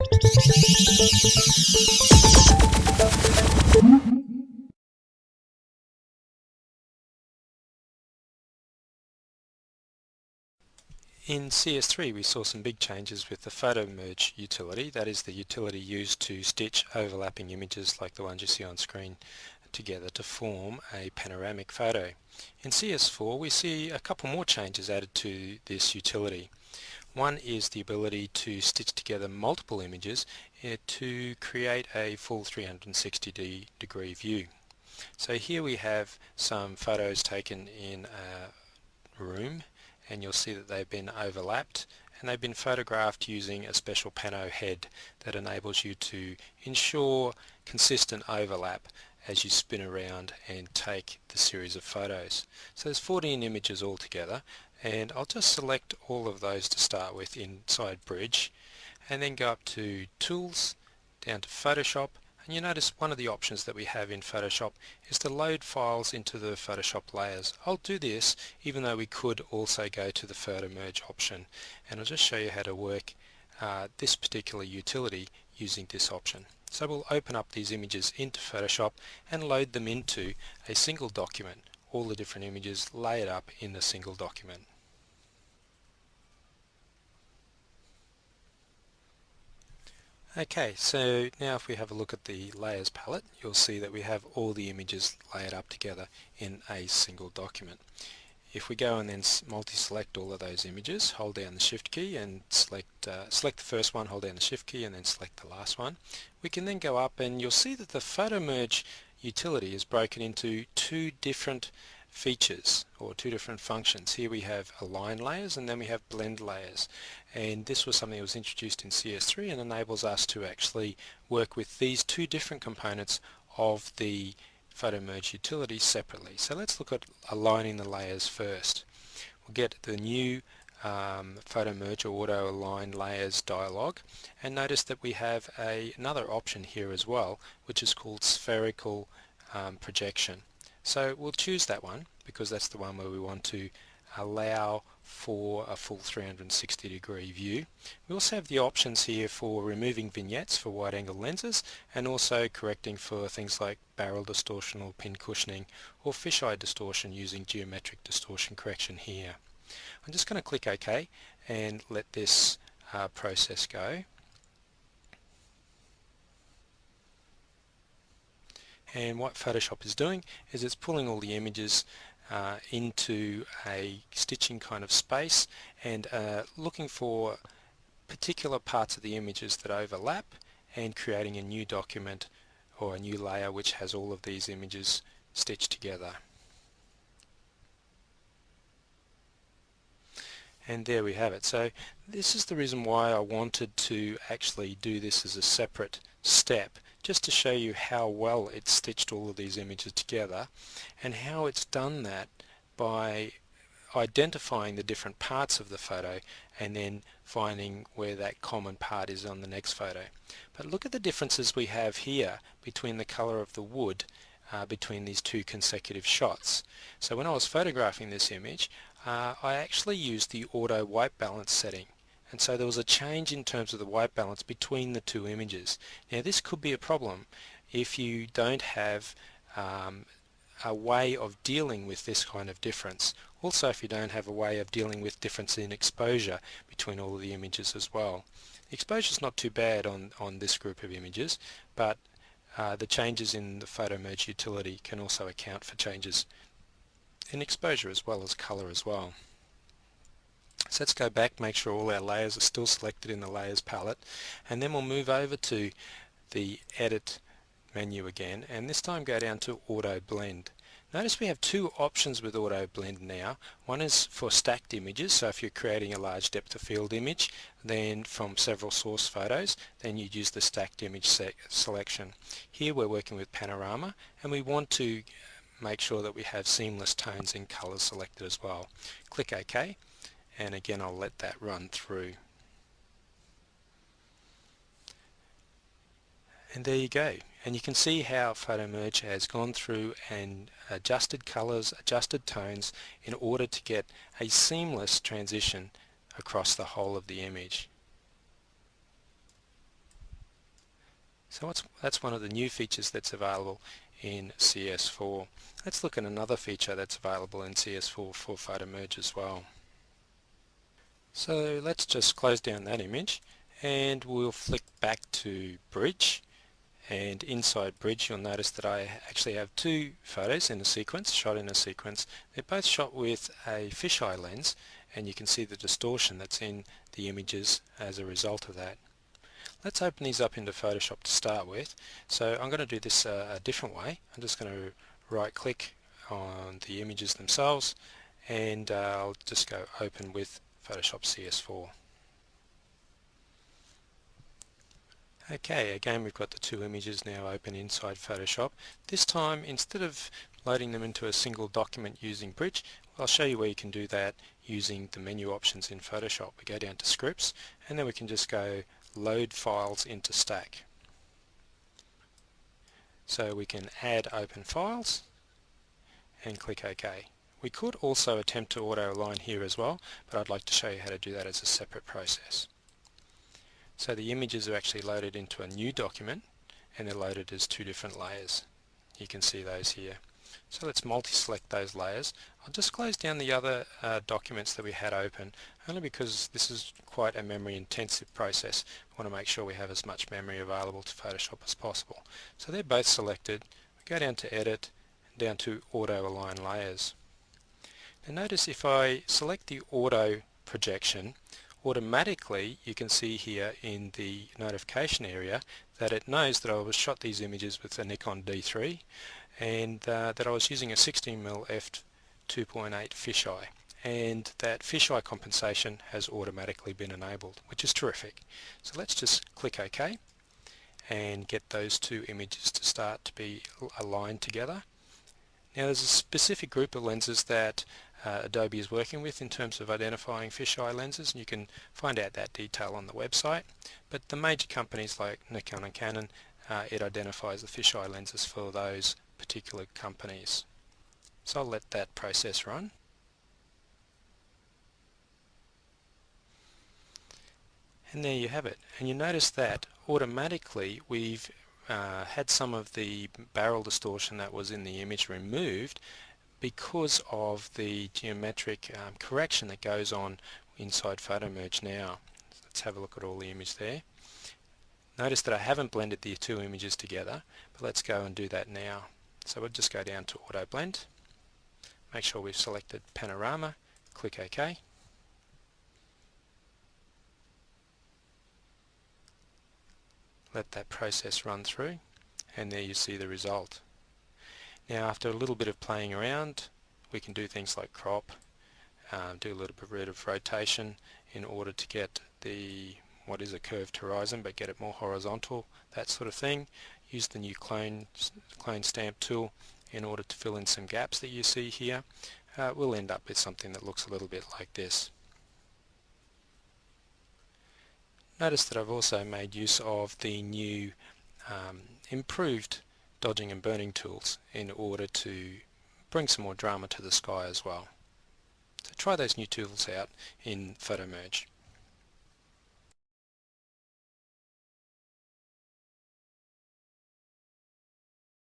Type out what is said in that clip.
In CS3 we saw some big changes with the photo merge utility, that is the utility used to stitch overlapping images like the ones you see on screen together to form a panoramic photo. In CS4 we see a couple more changes added to this utility. One is the ability to stitch together multiple images to create a full 360-degree view. So here we have some photos taken in a room, and you'll see that they've been overlapped and they've been photographed using a special pano head that enables you to ensure consistent overlap as you spin around and take the series of photos. So there's 14 images altogether, and I'll just select all of those to start with inside Bridge and then go up to Tools, down to Photoshop, and you notice one of the options that we have in Photoshop is to load files into the Photoshop layers. I'll do this even though we could also go to the Photo Merge option, and I'll just show you how to work this particular utility using this option. So we'll open up these images into Photoshop and load them into a single document, all the different images layered up in a single document. Okay, so now if we have a look at the layers palette, you'll see that we have all the images layered up together in a single document. If we go and then multi-select all of those images, hold down the Shift key and select the first one, hold down the Shift key and then select the last one, we can then go up and you'll see that the Photo Merge utility is broken into two different features or two different functions. Here we have align layers and then we have blend layers, and this was something that was introduced in CS3 and enables us to actually work with these two different components of the Photo Merge utility separately. So let's look at aligning the layers first. We'll get the new Photo Merge or Auto Align Layers dialog, and notice that we have another option here as well, which is called Spherical Projection. So we'll choose that one because that's the one where we want to allow for a full 360-degree view. We also have the options here for removing vignettes for wide-angle lenses, and also correcting for things like barrel distortion or pin cushioning or fisheye distortion using geometric distortion correction here. I'm just going to click OK and let this process go. And what Photoshop is doing is it's pulling all the images into a stitching kind of space and looking for particular parts of the images that overlap and creating a new document or a new layer which has all of these images stitched together. And there we have it. So this is the reason why I wanted to actually do this as a separate step, just to show you how well it's stitched all of these images together and how it's done that by identifying the different parts of the photo and then finding where that common part is on the next photo. But look at the differences we have here between the color of the wood between these two consecutive shots. So when I was photographing this image, I actually used the auto white balance setting, and so there was a change in terms of the white balance between the two images. Now this could be a problem if you don't have a way of dealing with this kind of difference. Also, if you don't have a way of dealing with difference in exposure between all of the images as well. The exposure is not too bad on this group of images, but the changes in the Photo Merge utility can also account for changes in exposure as well as color as well. So let's go back, make sure all our layers are still selected in the layers palette, and then we'll move over to the edit menu again, and this time go down to auto blend. Notice we have two options with auto blend now. One is for stacked images, so if you're creating a large depth of field image then from several source photos, then you'd use the stacked image selection. Here we're working with panorama, and we want to make sure that we have seamless tones and colors selected as well. Click OK, and again I'll let that run through. And there you go, and you can see how Photo Merge has gone through and adjusted colors, adjusted tones in order to get a seamless transition across the whole of the image. So that's one of the new features that's available in CS4. Let's look at another feature that's available in CS4 for photo merge as well. So let's just close down that image and we'll flick back to Bridge, and inside Bridge you'll notice that I actually have two photos in a sequence, shot in a sequence. They're both shot with a fisheye lens, and you can see the distortion that's in the images as a result of that. Let's open these up into Photoshop to start with. So I'm going to do this a different way. I'm just going to right click on the images themselves, and I'll just go open with Photoshop CS4. Okay, again we've got the two images now open inside Photoshop. This time, instead of loading them into a single document using Bridge, I'll show you where you can do that using the menu options in Photoshop. We go down to Scripts, and then we can just go Load Files into Stack. So we can add open files and click OK. We could also attempt to auto align here as well, but I'd like to show you how to do that as a separate process. So the images are actually loaded into a new document, and they're loaded as two different layers. You can see those here. So let's multi-select those layers. I'll just close down the other documents that we had open, only because this is quite a memory intensive process. We want to make sure we have as much memory available to Photoshop as possible. So they're both selected. We go down to Edit, down to Auto Align Layers. Now notice if I select the auto projection, automatically you can see here in the notification area that it knows that I was shot these images with a Nikon D3, and that I was using a 16mm f2.8 fisheye, and that fisheye compensation has automatically been enabled, which is terrific. So let's just click OK and get those two images to start to be aligned together. Now there's a specific group of lenses that Adobe is working with in terms of identifying fisheye lenses, and you can find out that detail on the website. But the major companies like Nikon and Canon, it identifies the fisheye lenses for those particular companies. So I'll let that process run. And there you have it. And you notice that automatically we've had some of the barrel distortion that was in the image removed because of the geometric correction that goes on inside Photo Merge now. Let's have a look at all the image there. Notice that I haven't blended the two images together, but let's go and do that now. So we'll just go down to Auto Blend, make sure we've selected Panorama, click OK. Let that process run through, and there you see the result. Now after a little bit of playing around, we can do things like crop, do a little bit of rotation in order to get what is a curved horizon but get it more horizontal, that sort of thing. Use the new clone stamp tool in order to fill in some gaps that you see here. We'll end up with something that looks a little bit like this. Notice that I've also made use of the new improved dodging and burning tools in order to bring some more drama to the sky as well. So try those new tools out in Photo Merge.